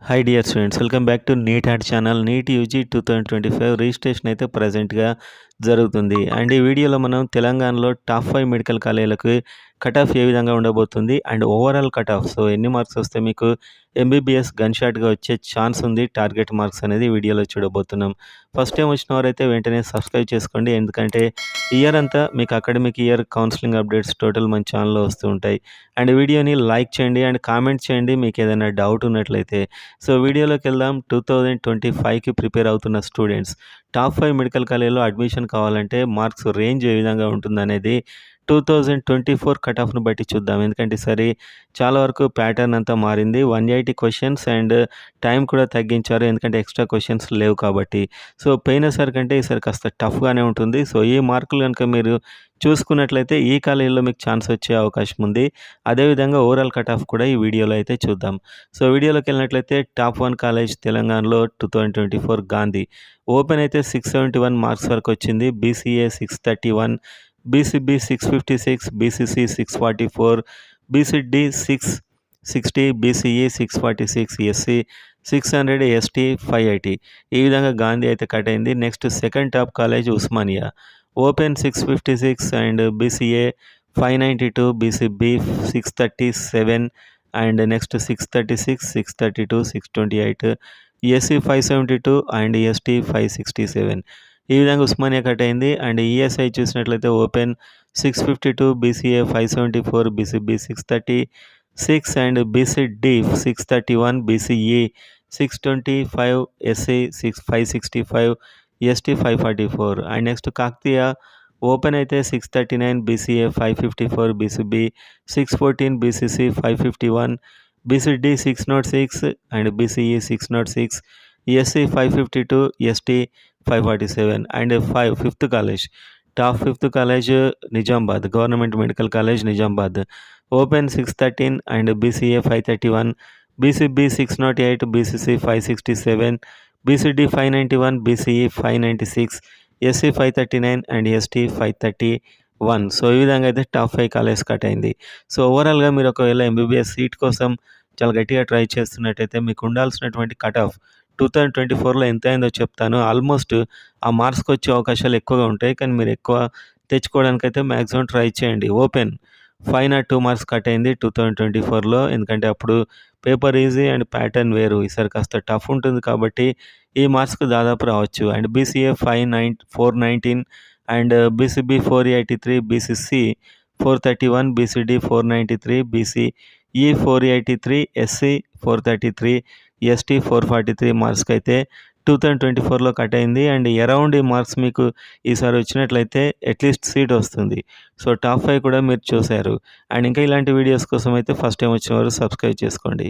Hi dear students, welcome back to NEET hat channel. NEET UG 2025 registration అయితే ప్రజెంట్గా జరుగుతుంది. And ఈ వీడియోలో మనం తెలంగాణలో టాప్ 5 మెడికల్ కాలేజీలకు కట్ ఆఫ్ ఏ విధంగా ఉండబోతుంది and overall cut off, so ఎన్ని మార్క్స్ వస్తే మీకు ఎంబీబీఎస్ గన్ షాట్గా వచ్చే ఛాన్స్ ఉంది, టార్గెట్ మార్క్స్ అనేది వీడియోలో చూడబోతున్నాం. ఫస్ట్ టైం వచ్చిన వారైతే వెంటనే సబ్స్క్రైబ్ చేసుకోండి, ఎందుకంటే ఇయర్ అంతా మీకు academic year counselling updates total మన ఛానల్లో వస్తూ ఉంటాయి. అండ్ వీడియోని లైక్ చేయండి అండ్ కామెంట్ చేయండి మీకు ఏదైనా డౌట్ ఉన్నట్లయితే. సో వీడియోలోకి వెళ్దాం. 2025కి ప్రిపేర్ అవుతున్న స్టూడెంట్స్ టాప్ 5 మెడికల్ కాలేజీలో అడ్మిషన్ కావాలంటే మార్క్స్ రేంజ్ ఏ విధంగా ఉంటుందనేది 2024 కట్ ఆఫ్ను బట్టి చూద్దాం. ఎందుకంటే ఈసారి చాలా వరకు ప్యాటర్న్ అంతా మారింది. 180 క్వశ్చన్స్ అండ్ టైం కూడా తగ్గించారు, ఎందుకంటే ఎక్స్ట్రా క్వశ్చన్స్ లేవు కాబట్టి. సో పోయినసారి కంటే ఈసారి కాస్త టఫ్గానే ఉంటుంది. సో ఈ మార్కులు కనుక మీరు చూసుకున్నట్లయితే ఈ కాలేజీలో మీకు ఛాన్స్ వచ్చే అవకాశం ఉంది. అదేవిధంగా ఓవరాల్ కట్ ఆఫ్ కూడా ఈ వీడియోలో అయితే చూద్దాం. సో వీడియోలోకి వెళ్ళినట్లయితే టాప్ 1 కాలేజ్ తెలంగాణలో 2024 గాంధీ. ఓపెన్ అయితే 671 మార్క్స్ వరకు వచ్చింది. BCA 631, BCB 656, BCC 644, BCD 660, BCE 646, SC 600, ST 580. ఈ విధంగా గాంధీ అయితే కట్ అయింది. Next second top college Osmania. Open 656 and BCA 592, BCB 637 and next 636, 632, 628, SC 572 and ST 567. ఈ విధంగా ఉస్మానియా కట్ అయింది. అండ్ ఈఎస్ఐ చూసినట్లయితే open 652, BCA 574, BCB 636 and BCD 631, BCE 625, SC 565, ST 544. And next Kakatiya open అయితే 639, BCA 554, BCB 614, BCC 551, BCD 606 and BCE 606, SC 552, ST 547. And fifth college, top 5th college Nizamabad, government medical college Nizamabad. Open 613 and BCA 531, BCB 608, BCC 567, BCD 591, BCE 596, SC 539 and ST 531. So ఈ విధంగా అయితే top 5 college cut అయింది. So ఓవరాల్గా మీరు ఒకవేళ MBBS seat కోసం చాలా గట్టిగా ట్రై చేస్తున్నట్టయితే మీకు ఉండాల్సినటువంటి కట్ ఆఫ్ 2024లో ఎంత అయిందో చెప్తాను. ఆల్మోస్ట్ ఆ మార్క్స్కి వచ్చే అవకాశాలు ఎక్కువగా ఉంటాయి, కానీ మీరు ఎక్కువ తెచ్చుకోవడానికైతే మ్యాక్సిమం ట్రై చేయండి. ఓపెన్ 502 మార్క్స్ కట్ అయింది 2024లో, ఎందుకంటే అప్పుడు పేపర్ ఈజీ అండ్ ప్యాటర్న్ వేరు. ఈసారి కాస్త టఫ్ ఉంటుంది కాబట్టి ఈ మార్క్స్కి దాదాపు రావచ్చు. And BCA 419 and BCB 483, BCC 431, BCD 493, BCE 483, SC 433, ST 443 మార్క్స్కి అయితే 2024లో కట్ అయింది. అండ్ అరౌండ్ ఈ మార్క్స్ మీకు ఈసారి వచ్చినట్లయితే అట్లీస్ట్ సీట్ వస్తుంది. సో టాప్ 5 కూడా మీరు చూశారు. అండ్ ఇంకా ఇలాంటి వీడియోస్ కోసం అయితే ఫస్ట్ టైం వచ్చిన వారు సబ్స్క్రైబ్ చేసుకోండి.